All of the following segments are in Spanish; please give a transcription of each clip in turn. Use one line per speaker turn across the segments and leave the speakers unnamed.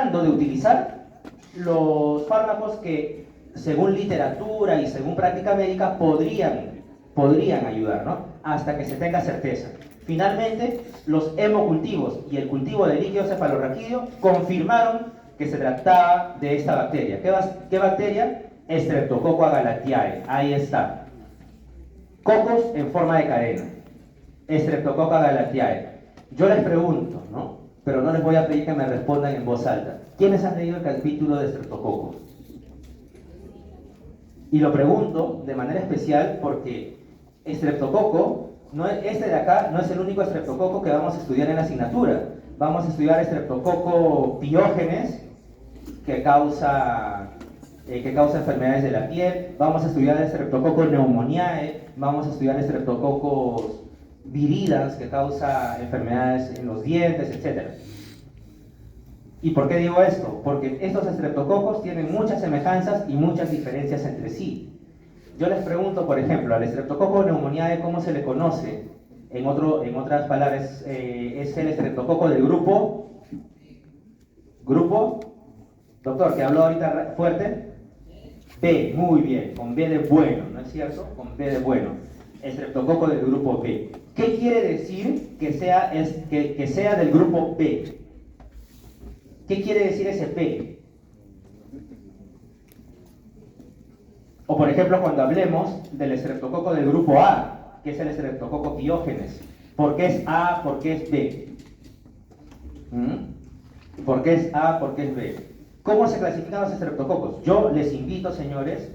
dejando de utilizar los fármacos que, según literatura y según práctica médica, podrían ayudar, ¿no? Hasta que se tenga certeza. Finalmente, los hemocultivos y el cultivo de líquido cefalorraquídeo confirmaron que se trataba de esta bacteria. ¿Qué bacteria? Streptococcus agalactiae. Ahí está. Cocos en forma de cadena. Streptococcus agalactiae. Yo les pregunto, ¿no? Pero no les voy a pedir que me respondan en voz alta. ¿Quiénes han leído el capítulo de Streptococcus? Y lo pregunto de manera especial porque Streptococcus, este de acá, no es el único Streptococcus que vamos a estudiar en la asignatura. Vamos a estudiar Streptococcus pyogenes, que causa enfermedades de la piel. Vamos a estudiar Streptococcus pneumoniae. Vamos a estudiar Streptococcus viridans, que causa enfermedades en los dientes, etc. ¿Y por qué digo esto? Porque estos estreptococos tienen muchas semejanzas y muchas diferencias entre sí. Yo les pregunto, por ejemplo, al Streptococcus pneumoniae, ¿cómo se le conoce? En otras palabras, es el estreptococo del grupo, doctor, que habló ahorita fuerte, B, muy bien, con B de bueno, ¿no es cierto? Con B de bueno, estreptococo del grupo B. ¿Qué quiere decir que sea del grupo B? ¿Qué quiere decir ese B? O por ejemplo, cuando hablemos del estreptococo del grupo A, que es el estreptococo pyogenes. ¿Por qué es A? ¿Por qué es B? ¿Por qué es A? ¿Por qué es B? ¿Cómo se clasifican los estreptococos? Yo les invito, señores,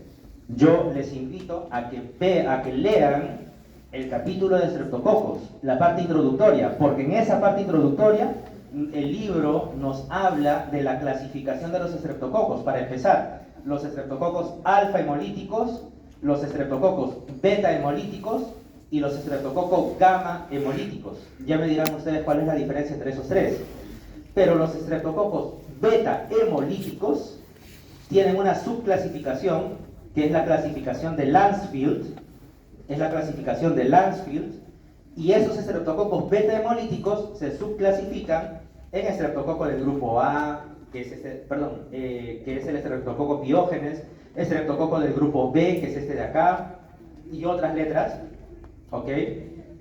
a que lean el capítulo de estreptococos, la parte introductoria, porque en esa parte introductoria el libro nos habla de la clasificación de los estreptococos. Para empezar, los estreptococos alfa hemolíticos, los estreptococos beta hemolíticos y los estreptococos gamma hemolíticos. Ya me dirán ustedes cuál es la diferencia entre esos tres. Pero los estreptococos beta hemolíticos tienen una subclasificación, que es la clasificación de Lancefield, y esos estreptococos beta hemolíticos se subclasifican en estreptococo del grupo A, que es el estreptococo pyogenes, estreptococo del grupo B, que es este de acá, y otras letras, ¿ok?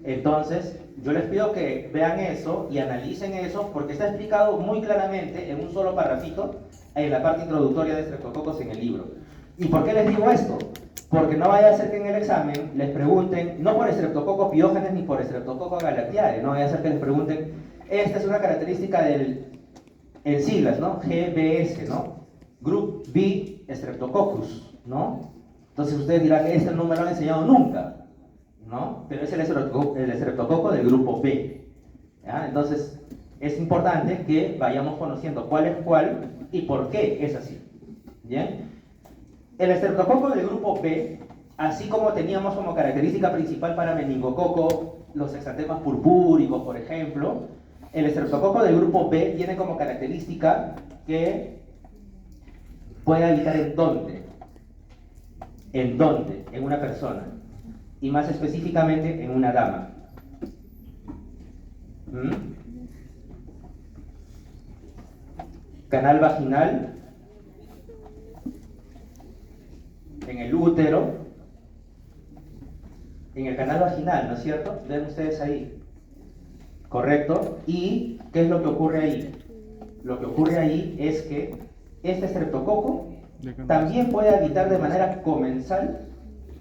Entonces, yo les pido que vean eso y analicen eso, porque está explicado muy claramente en un solo parrafito en la parte introductoria de estreptococos en el libro. ¿Y por qué les digo esto? Porque no vaya a ser que en el examen les pregunten, no por estreptococo pyogenes ni por estreptococo agalactiae, no vaya a ser que les pregunten, esta es una característica en siglas, ¿no? GBS, ¿no? Group B Streptococcus, ¿no? Entonces ustedes dirán que este no me lo han enseñado nunca, ¿no? Pero es el estreptococo del grupo B, ¿ya? Entonces es importante que vayamos conociendo cuál es cuál y por qué es así, ¿bien? El estreptococo del grupo B, así como teníamos como característica principal para meningococo los exantemas purpúricos, por ejemplo, el estreptococo del grupo B tiene como característica que puede habitar ¿en dónde? ¿En dónde? En una persona. Y más específicamente en una dama. Canal vaginal, en el útero, en el canal vaginal, ¿no es cierto? Ven ustedes ahí, ¿correcto? ¿Y qué es lo que ocurre ahí? Lo que ocurre ahí es que este estreptococo también puede habitar de manera comensal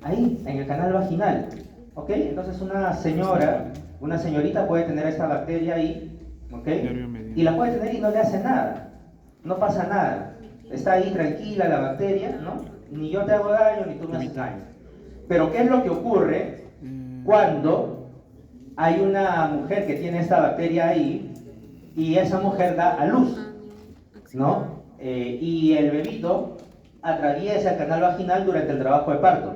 ahí, en el canal vaginal, ¿ok? Entonces una señorita puede tener esta bacteria ahí, ¿ok? Y la puede tener y no le hace nada, no pasa nada, está ahí tranquila la bacteria, ¿no? Ni yo te hago daño, ni tú me haces daño. Pero ¿qué es lo que ocurre cuando hay una mujer que tiene esta bacteria ahí y esa mujer da a luz, ¿no? Y el bebito atraviesa el canal vaginal durante el trabajo de parto?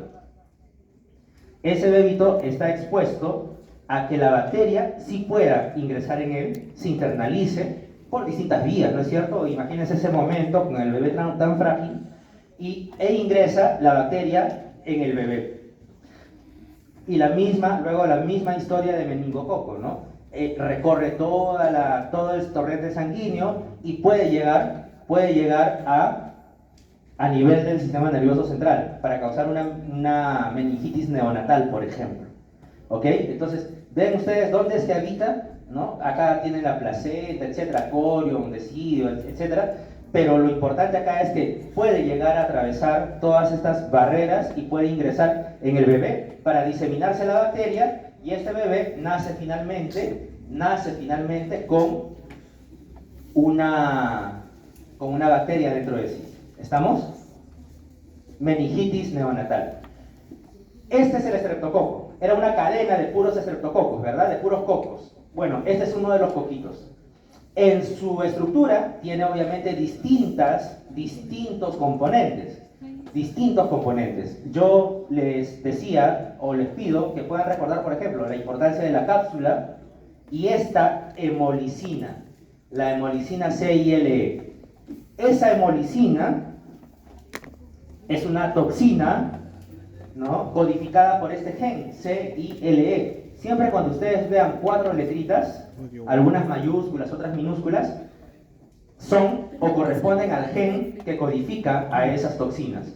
Ese bebito está expuesto a que la bacteria sí pueda ingresar en él, se internalice por distintas vías, ¿no es cierto? Imagínense ese momento con el bebé tan frágil e ingresa la bacteria en el bebé. Y luego la misma historia de meningococo, ¿no? Recorre todo el torrente sanguíneo y puede llegar puede llegar a nivel del sistema nervioso central, para causar una meningitis neonatal, por ejemplo. ¿Ok? Entonces, ven ustedes dónde es que habita, ¿no? Acá tienen la placenta, etcétera, corion, decidio, etcétera. Pero lo importante acá es que puede llegar a atravesar todas estas barreras y puede ingresar en el bebé para diseminarse la bacteria, y este bebé nace finalmente con una bacteria dentro de sí. ¿Estamos? Meningitis neonatal. Este es el estreptococo. Era una cadena de puros estreptococos, ¿verdad? De puros cocos. Bueno, este es uno de los coquitos. En su estructura tiene obviamente distintos componentes. Yo les decía, o les pido, que puedan recordar, por ejemplo, la importancia de la cápsula y esta hemolicina, la hemolicina CILE. Esa hemolicina es una toxina, ¿no?, codificada por este gen, CILE. Siempre cuando ustedes vean 4 letritas, algunas mayúsculas, otras minúsculas, son o corresponden al gen que codifica a esas toxinas.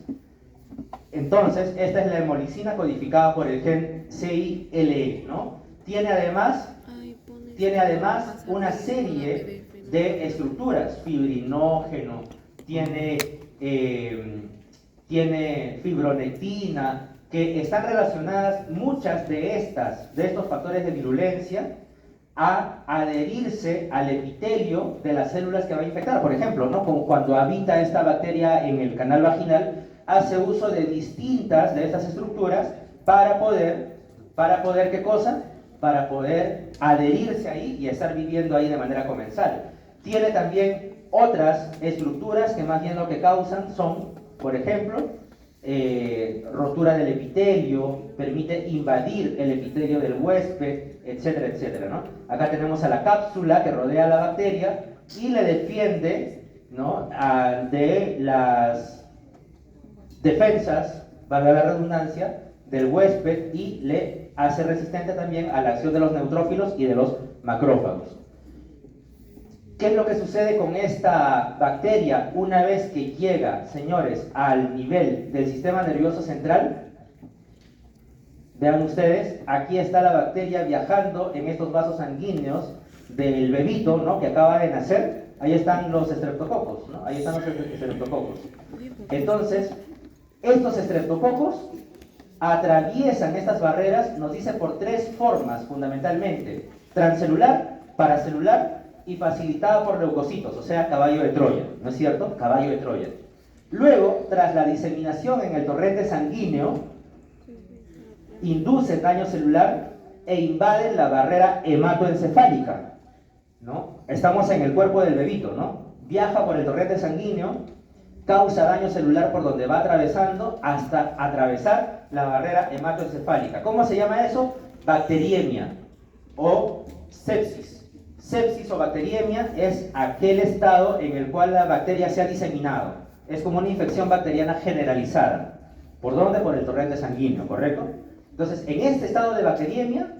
Entonces, esta es la hemolicina codificada por el gen CILE, ¿no? Tiene además una serie de estructuras, fibrinógeno, tiene fibronectina, que están relacionadas, muchas de estos factores de virulencia, a adherirse al epitelio de las células que va a infectar. Por ejemplo, ¿no?, como cuando habita esta bacteria en el canal vaginal, hace uso de distintas de estas estructuras para poder ¿qué cosa? Para poder adherirse ahí y estar viviendo ahí de manera comensal. Tiene también otras estructuras que más bien lo que causan son, por ejemplo, rotura del epitelio, permite invadir el epitelio del huésped, etcétera, etcétera, ¿no? Acá tenemos a la cápsula que rodea a la bacteria y le defiende, ¿no?, de las defensas, valga la redundancia, del huésped, y le hace resistente también a la acción de los neutrófilos y de los macrófagos. ¿Qué es lo que sucede con esta bacteria una vez que llega, señores, al nivel del sistema nervioso central? Vean ustedes, aquí está la bacteria viajando en estos vasos sanguíneos del bebito, ¿no?, que acaba de nacer. Ahí están los estreptococos, ¿no? Ahí están los estreptococos. Entonces, estos estreptococos atraviesan estas barreras, nos dice, por 3 formas fundamentalmente: transcelular, paracelular y facilitada por leucocitos, o sea, caballo de Troya, ¿no es cierto? Caballo de Troya. Luego, tras la diseminación en el torrente sanguíneo, inducen daño celular e invaden la barrera hematoencefálica, ¿no? Estamos en el cuerpo del bebito, ¿no? Viaja por el torrente sanguíneo, causa daño celular por donde va atravesando hasta atravesar la barrera hematoencefálica. ¿Cómo se llama eso? Bacteriemia o sepsis. Sepsis o bacteriemia es aquel estado en el cual la bacteria se ha diseminado. Es como una infección bacteriana generalizada. ¿Por dónde? Por el torrente sanguíneo, ¿correcto? Entonces, en este estado de bacteriemia,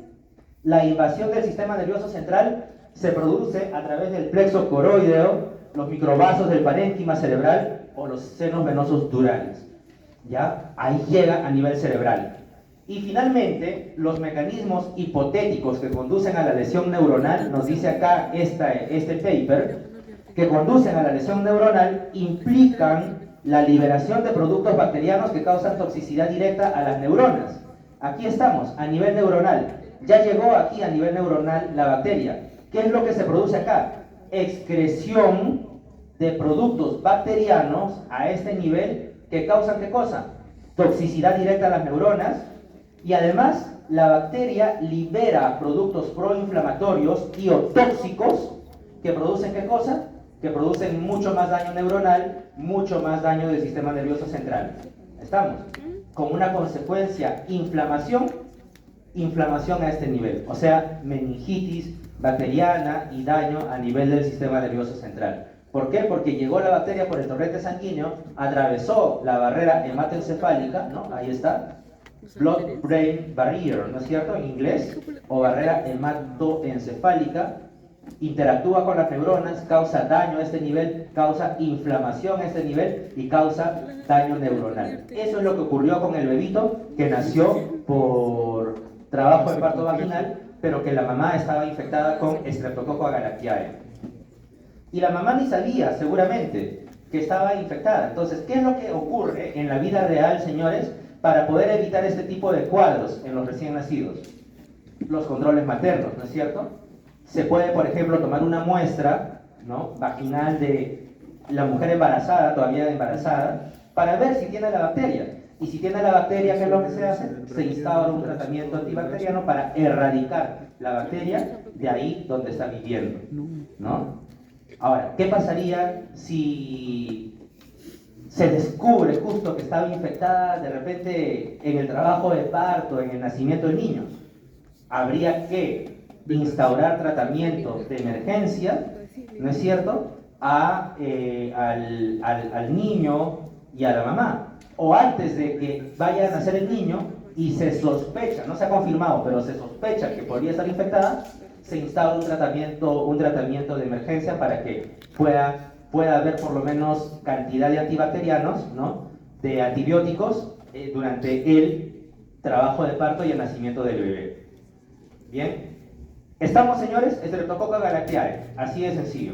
la invasión del sistema nervioso central se produce a través del plexo coroideo, los microvasos del parénquima cerebral o los senos venosos durales. ¿Ya? Ahí llega a nivel cerebral. Y finalmente, los mecanismos hipotéticos que conducen a la lesión neuronal, nos dice acá este paper, que conducen a la lesión neuronal implican la liberación de productos bacterianos que causan toxicidad directa a las neuronas. Aquí estamos, a nivel neuronal. Ya llegó aquí a nivel neuronal la bacteria. ¿Qué es lo que se produce acá? Excreción de productos bacterianos a este nivel que causan ¿qué cosa? Toxicidad directa a las neuronas. Y además, la bacteria libera productos proinflamatorios y o tóxicos que producen ¿qué cosa? Que producen mucho más daño neuronal, mucho más daño del sistema nervioso central. ¿Estamos? Con una consecuencia, inflamación a este nivel. O sea, meningitis bacteriana y daño a nivel del sistema nervioso central. ¿Por qué? Porque llegó la bacteria por el torrente sanguíneo, atravesó la barrera hematoencefálica, ¿no? Ahí está. Blood-brain barrier, ¿no es cierto? En inglés, o barrera hematoencefálica, interactúa con las neuronas, causa daño a este nivel causa inflamación a ese nivel y causa daño neuronal. Eso es lo que ocurrió con el bebito que nació por trabajo de parto vaginal, pero que la mamá estaba infectada con Streptococcus agalactiae. Y la mamá ni sabía, seguramente, que estaba infectada. Entonces, ¿qué es lo que ocurre en la vida real, señores, para poder evitar este tipo de cuadros en los recién nacidos? Los controles maternos, ¿no es cierto? Se puede, por ejemplo, tomar una muestra, ¿no?, vaginal de la mujer embarazada, todavía embarazada, para ver si tiene la bacteria. Y si tiene la bacteria, ¿qué es lo que se hace? Se instaura un tratamiento antibacteriano para erradicar la bacteria de ahí donde está viviendo, ¿no? Ahora, ¿qué pasaría si se descubre justo que estaba infectada de repente en el trabajo de parto, en el nacimiento del niño? Habría que instaurar tratamiento de emergencia, ¿no es cierto?, al niño y a la mamá. O antes de que vaya a nacer el niño y se sospecha, no se ha confirmado, pero se sospecha que podría estar infectada, se instaura un tratamiento de emergencia para que pueda haber por lo menos cantidad de antibacterianos, ¿no?, de antibióticos durante el trabajo de parto y el nacimiento del bebé. Bien, estamos, señores, Streptococcus agalactiae, así de sencillo.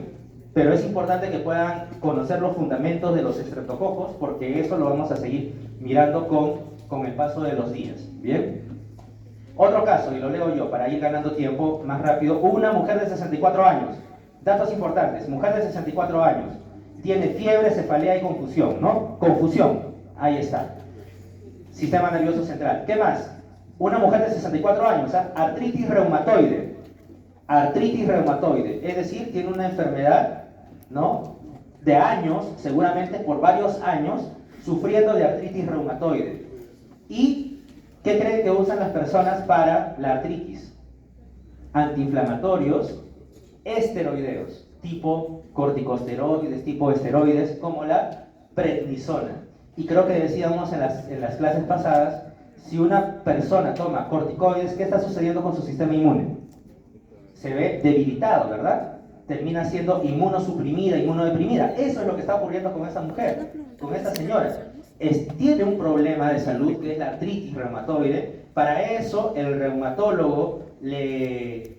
Pero es importante que puedan conocer los fundamentos de los estreptococos, porque eso lo vamos a seguir mirando con el paso de los días. Bien. Otro caso, y lo leo yo para ir ganando tiempo más rápido. Una mujer de 64 años. Datos importantes. Mujer de 64 años. Tiene fiebre, cefalea y confusión, ¿no? Confusión. Ahí está. Sistema nervioso central. ¿Qué más? Una mujer de 64 años. Artritis reumatoide. Artritis reumatoide. Es decir, tiene una enfermedad, ¿no?, de años, seguramente por varios años, sufriendo de artritis reumatoide. ¿Y qué creen que usan las personas para la artritis? Antiinflamatorios esteroideos, tipo corticosteroides, tipo esteroides, como la prednisona. Y creo que decíamos en las clases pasadas, si una persona toma corticoides, ¿qué está sucediendo con su sistema inmune? Se ve debilitado, ¿verdad? Termina siendo inmunosuprimida, inmunodeprimida. Eso es lo que está ocurriendo con esta mujer, con esta señora. Tiene un problema de salud que es la artritis reumatoide. Para eso el reumatólogo le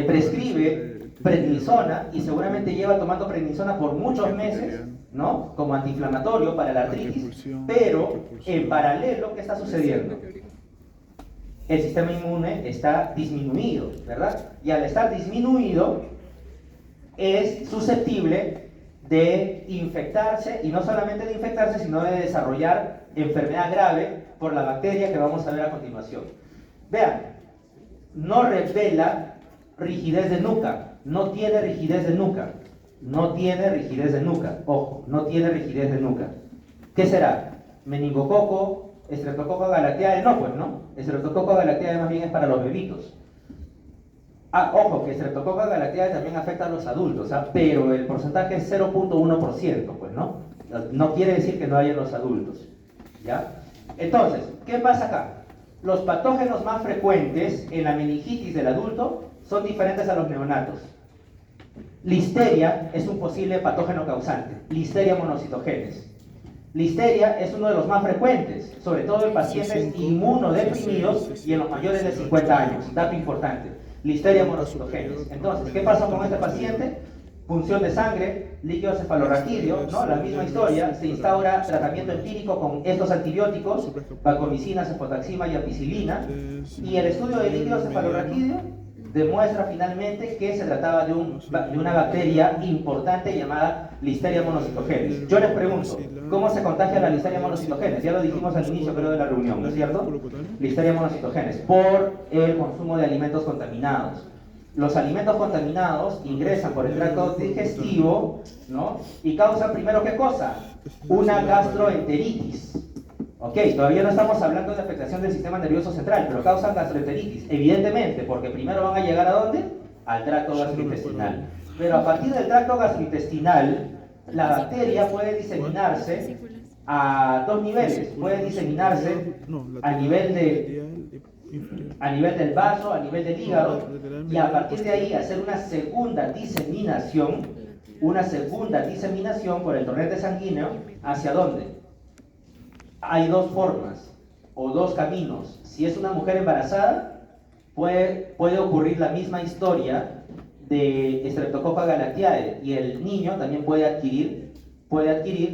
prescribe prednisona y seguramente lleva tomando prednisona por muchos meses, ¿no?, como antiinflamatorio para la artritis. Pero en paralelo, ¿qué está sucediendo? El sistema inmune está disminuido, ¿verdad? Y al estar disminuido, es susceptible de infectarse, y no solamente de infectarse, sino de desarrollar enfermedad grave por la bacteria que vamos a ver a continuación. Vean, no revela rigidez de nuca, no tiene rigidez de nuca, no tiene rigidez de nuca, ojo, no tiene rigidez de nuca. ¿Qué será? Meningococo, Streptococcus agalactiae, no, pues no. Streptococcus agalactiae más bien es para los bebitos. Ojo, que Streptococcus agalactiae también afecta a los adultos, pero el porcentaje es 0.1%, pues no. No quiere decir que no haya en los adultos, ¿ya? Entonces, ¿qué pasa acá? Los patógenos más frecuentes en la meningitis del adulto son diferentes a los neonatos. Listeria es un posible patógeno causante, Listeria monocitogenes. Listeria es uno de los más frecuentes, sobre todo en pacientes inmunodeprimidos y en los mayores de 50 años. Dato importante, Listeria monocitogenes. Entonces, ¿qué pasa con este paciente? Punción de sangre, líquido cefalorraquídeo, ¿no?, la misma historia. Se instaura tratamiento empírico con estos antibióticos, vancomicina, cefotaxima y ampicilina. Y el estudio de líquido cefalorraquídeo demuestra finalmente que se trataba de una bacteria importante llamada Listeria monocitogenes. Yo les pregunto, ¿cómo se contagia la Listeria monocitogenes? Ya lo dijimos al inicio, creo, de la reunión, ¿no es cierto? Listeria monocitogenes, por el consumo de alimentos contaminados. Los alimentos contaminados ingresan por el tracto digestivo, ¿no?, y causan primero, ¿qué cosa? Una gastroenteritis. Ok, todavía no estamos hablando de afectación del sistema nervioso central, pero causan gastroenteritis, evidentemente, porque primero van a llegar ¿a dónde? Al tracto gastrointestinal. Pero a partir del tracto gastrointestinal, la bacteria puede diseminarse a dos niveles. Puede diseminarse a nivel del vaso, a nivel del hígado, y a partir de ahí hacer una segunda diseminación una segunda diseminación por el torrente sanguíneo. ¿Hacia dónde? Hay dos formas o dos caminos. Si es una mujer embarazada, puede ocurrir la misma historia de Streptococcus galactiae, y el niño también puede adquirir,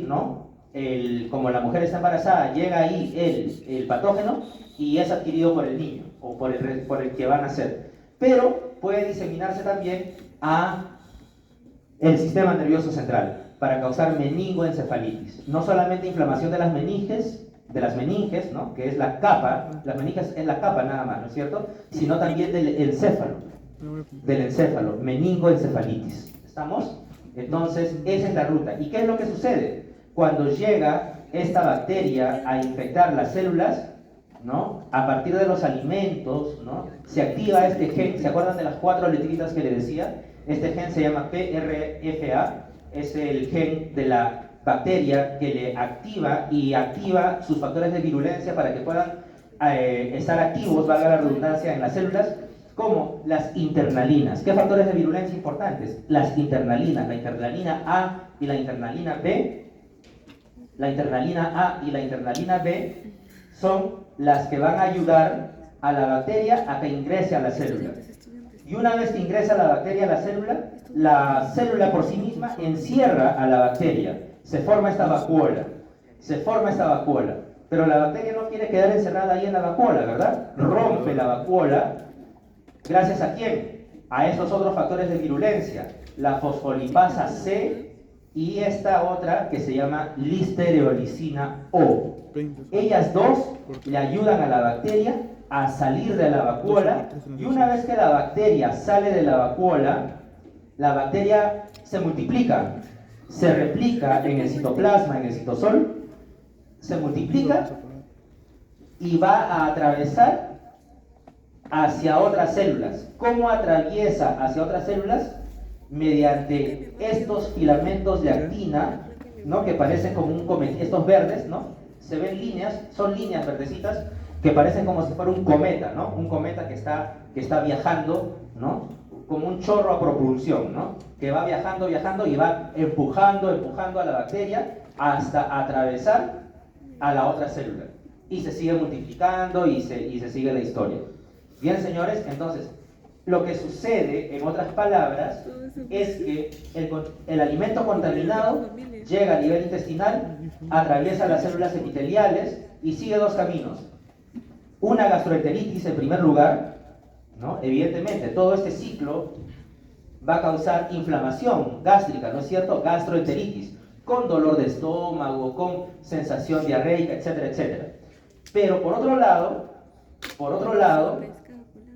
¿no? Como la mujer está embarazada, llega ahí el patógeno y es adquirido por el niño o por el que va a nacer. Pero puede diseminarse también a el sistema nervioso central para causar meningoencefalitis. No solamente inflamación de las meninges, ¿no? Que es la capa, las meninges es la capa nada más, ¿no es cierto? Sino también del encéfalo, meningoencefalitis. ¿Estamos? Entonces, esa es la ruta. ¿Y qué es lo que sucede? Cuando llega esta bacteria a infectar las células, ¿no? A partir de los alimentos, ¿no? Se activa este gen. ¿Se acuerdan de las 4 letritas que le decía? Este gen se llama PRFA, es el gen de la bacteria que le activa y activa sus factores de virulencia para que puedan estar activos, valga la redundancia, en las células, como las internalinas. ¿Qué factores de virulencia importantes? Las internalinas, la internalina A y la internalina B. La internalina A y la internalina B son las que van a ayudar a la bacteria a que ingrese a la célula. Y una vez que ingresa la bacteria a la célula por sí misma encierra a la bacteria. Se forma esta vacuola. Pero la bacteria no quiere quedar encerrada ahí en la vacuola, ¿verdad? Rompe la vacuola. ¿Gracias a quién? A estos otros factores de virulencia. La fosfolipasa C y esta otra que se llama listereolicina O. Ellas dos le ayudan a la bacteria a salir de la vacuola, y una vez que la bacteria sale de la vacuola, la bacteria se multiplica, se replica en el citoplasma, en el citosol, se multiplica y va a atravesar hacia otras células. ¿Cómo atraviesa hacia otras células? Mediante estos filamentos de actina, ¿no? Que parecen como un cometa, estos verdes, ¿no? Se ven líneas, son líneas verdecitas que parecen como si fuera un cometa, ¿no? Un cometa que está viajando, ¿no? Como un chorro a propulsión, ¿no? Que va viajando y va empujando a la bacteria hasta atravesar a la otra célula. Y se sigue multiplicando y se sigue la historia. Bien, señores, entonces, lo que sucede, en otras palabras, es que el alimento contaminado llega a nivel intestinal, atraviesa las células epiteliales y sigue dos caminos. Una gastroenteritis en primer lugar, ¿no? Evidentemente, todo este ciclo va a causar inflamación gástrica, ¿no es cierto? Gastroenteritis, con dolor de estómago, con sensación diarreica, etcétera, etcétera. Pero por otro lado,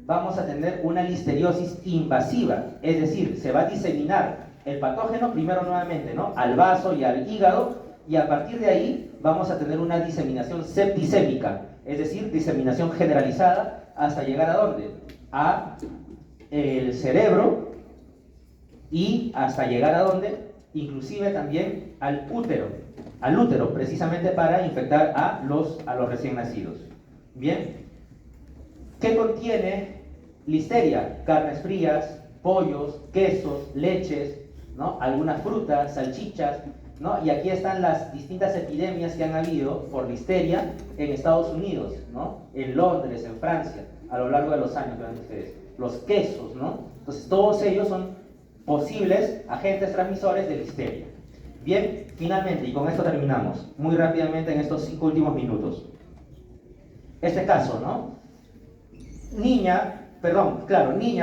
vamos a tener una listeriosis invasiva, es decir, se va a diseminar el patógeno primero nuevamente, ¿no? Al vaso y al hígado, y a partir de ahí vamos a tener una diseminación septicémica, es decir, diseminación generalizada hasta llegar a ¿dónde? A el cerebro y hasta llegar a ¿dónde? Inclusive también al útero, precisamente para infectar a los recién nacidos. Bien, ¿qué contiene listeria? Carnes frías, pollos, quesos, leches, ¿no? Algunas frutas, salchichas, ¿no? Y aquí están las distintas epidemias que han habido por listeria en Estados Unidos, ¿no? En Londres, en Francia, a lo largo de los años, vean ustedes. Los quesos, ¿no? Entonces, todos ellos son posibles agentes transmisores de listeria. Bien, finalmente, y con esto terminamos, muy rápidamente en estos 5 últimos minutos. Este caso, ¿no? Niña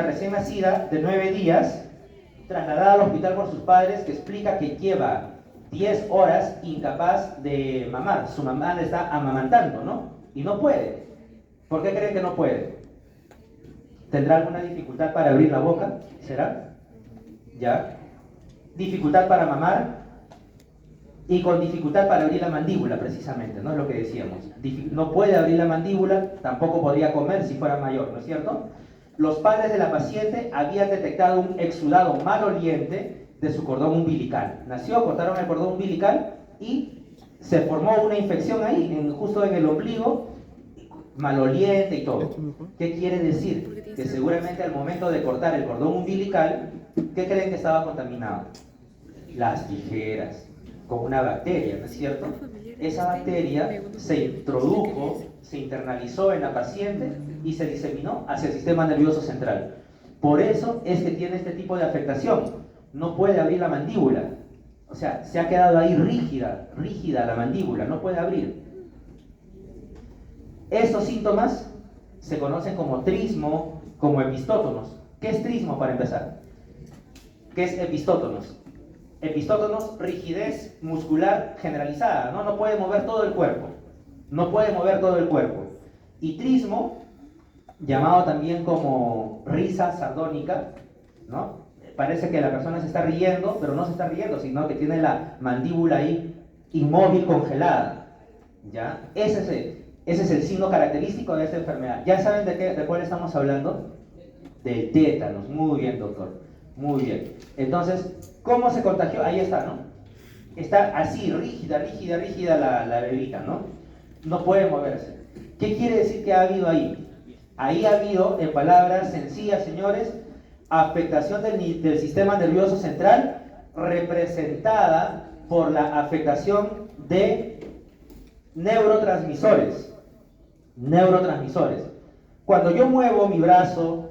recién nacida de 9 días, trasladada al hospital por sus padres, que explica que lleva 10 horas incapaz de mamar. Su mamá le está amamantando, ¿no? Y no puede. ¿Por qué creen que no puede? ¿Tendrá alguna dificultad para abrir la boca? ¿Será? ¿Ya? Dificultad para mamar y con dificultad para abrir la mandíbula, precisamente, ¿no? Es lo que decíamos. No puede abrir la mandíbula, tampoco podría comer si fuera mayor, ¿no es cierto? Los padres de la paciente habían detectado un exudado maloliente de su cordón umbilical. Nació, cortaron el cordón umbilical y se formó una infección ahí, justo en el ombligo, maloliente y todo. ¿Qué quiere decir? Que seguramente al momento de cortar el cordón umbilical, ¿qué creen que estaba contaminado? Las tijeras, con una bacteria, ¿no es cierto? Esa bacteria se introdujo, se internalizó en la paciente y se diseminó hacia el sistema nervioso central. Por eso es que tiene este tipo de afectación. No puede abrir la mandíbula. O sea, se ha quedado ahí rígida la mandíbula, no puede abrir. Estos síntomas se conocen como trismo, como epistótonos. ¿Qué es trismo para empezar? ¿Qué es epistótonos? Epistótonos, rigidez muscular generalizada, ¿no? No puede mover todo el cuerpo. No puede mover todo el cuerpo. Y trismo, llamado también como risa sardónica, ¿no? Parece que la persona se está riendo, pero no se está riendo, sino que tiene la mandíbula ahí inmóvil, congelada, ¿ya? Ese es el signo característico de esta enfermedad. ¿Ya saben de cuál estamos hablando? Del tétanos. Muy bien, doctor. Muy bien. Entonces, ¿cómo se contagió? Ahí está, ¿no? Está así, rígida la bebita, ¿no? No puede moverse. ¿Qué quiere decir que ha habido ahí? Ahí ha habido, en palabras sencillas, señores, afectación del sistema nervioso central representada por la afectación de neurotransmisores. Neurotransmisores. Cuando yo muevo mi brazo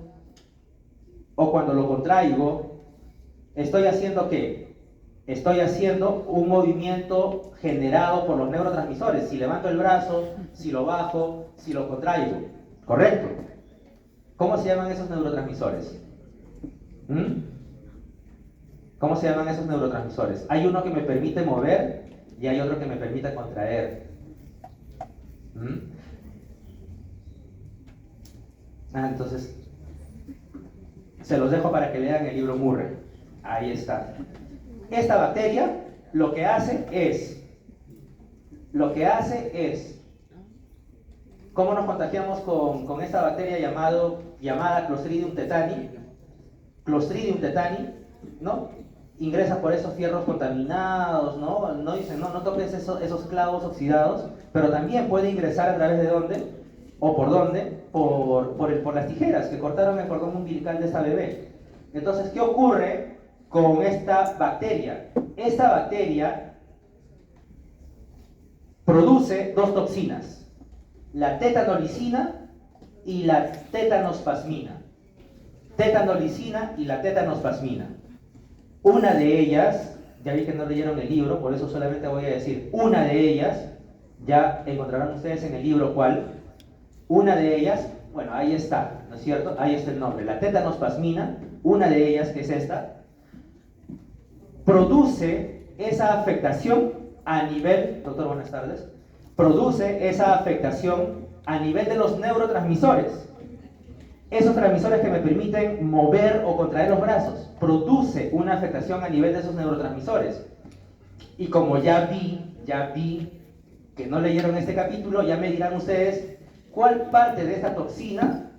o cuando lo contraigo, ¿estoy haciendo qué? Estoy haciendo un movimiento generado por los neurotransmisores. Si levanto el brazo, si lo bajo, si lo contraigo. ¿Correcto? ¿Cómo se llaman esos neurotransmisores? ¿Cómo se llaman esos neurotransmisores? Hay uno que me permite mover y hay otro que me permite contraer. Entonces, se los dejo para que lean el libro Murray. Ahí está. Esta bacteria lo que hace es, ¿cómo nos contagiamos con esta bacteria llamada Clostridium tetani? Clostridium tetani, ¿no? Ingresa por esos fierros contaminados, ¿no? No dicen, no toques esos clavos oxidados, pero también puede ingresar a través de ¿dónde? ¿O por dónde? Por las tijeras que cortaron el cordón umbilical de esta bebé. Entonces, ¿qué ocurre con esta bacteria? Esta bacteria produce dos toxinas, la tetanolicina y la tetanospasmina. Tetanolicina y la tetanospasmina. Una de ellas, ya vi que no leyeron el libro, por eso solamente voy a decir una de ellas, ya encontrarán ustedes en el libro cuál. Una de ellas, bueno, ahí está, ¿no es cierto? Ahí está el nombre, la tetanospasmina, una de ellas, que es esta, produce esa afectación a nivel, doctor, buenas tardes, produce esa afectación a nivel de los neurotransmisores. Esos transmisores que me permiten mover o contraer los brazos, produce una afectación a nivel de esos neurotransmisores. Y como ya vi que no leyeron este capítulo, ya me dirán ustedes cuál parte de esta toxina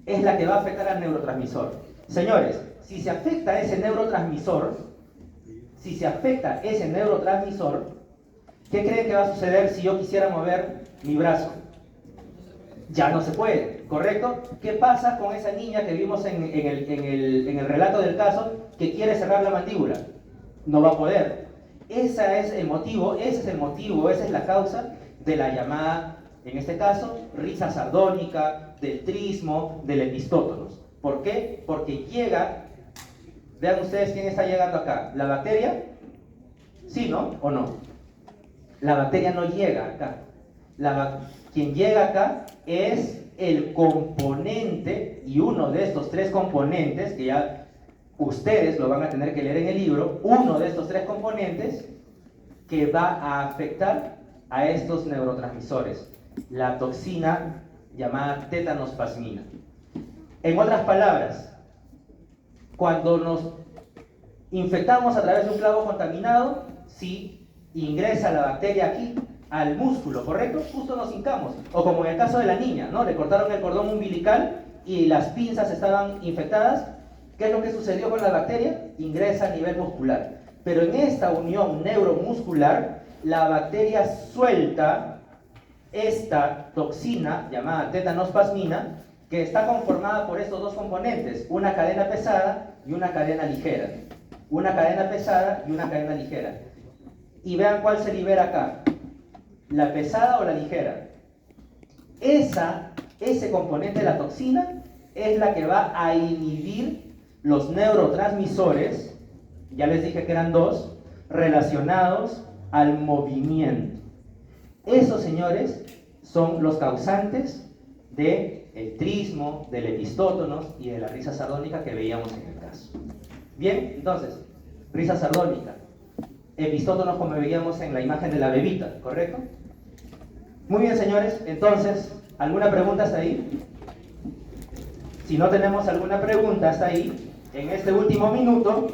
es la que va a afectar al neurotransmisor. Señores, si se afecta ese neurotransmisor, ¿qué creen que va a suceder si yo quisiera mover mi brazo? Ya no se puede, ¿correcto? ¿Qué pasa con esa niña que vimos en el relato del caso que quiere cerrar la mandíbula? No va a poder. Ese es el motivo, esa es la causa de la llamada, en este caso, risa sardónica, del trismo, del epistótonos. ¿Por qué? Porque llega, vean ustedes quién está llegando acá. ¿La bacteria? ¿Sí, no? ¿O no? La bacteria no llega acá. Quien llega acá es el componente, y uno de estos tres componentes, que ya ustedes lo van a tener que leer en el libro, uno de estos tres componentes que va a afectar a estos neurotransmisores, la toxina llamada tetanospasmina. En otras palabras, cuando nos infectamos a través de un clavo contaminado, si ingresa la bacteria aquí, al músculo, ¿correcto? Justo nos hincamos. O como en el caso de la niña, ¿no? Le cortaron el cordón umbilical y las pinzas estaban infectadas. ¿Qué es lo que sucedió con la bacteria? Ingresa a nivel muscular. Pero en esta unión neuromuscular, la bacteria suelta esta toxina llamada tetanospasmina, que está conformada por estos dos componentes, una cadena pesada y una cadena ligera. una cadena pesada y una cadena ligera. Y vean cuál se libera acá, la pesada o la ligera. Ese componente de la toxina es la que va a inhibir los neurotransmisores, ya les dije que eran dos, relacionados al movimiento. Esos, señores, son los causantes del trismo, del epistótonos y de la risa sardónica que veíamos en el caso. Bien, entonces, risa sardónica, epistótonos como veíamos en la imagen de la bebita, ¿correcto? Muy bien, señores, entonces, ¿alguna pregunta hasta ahí? Si no tenemos alguna pregunta hasta ahí, en este último minuto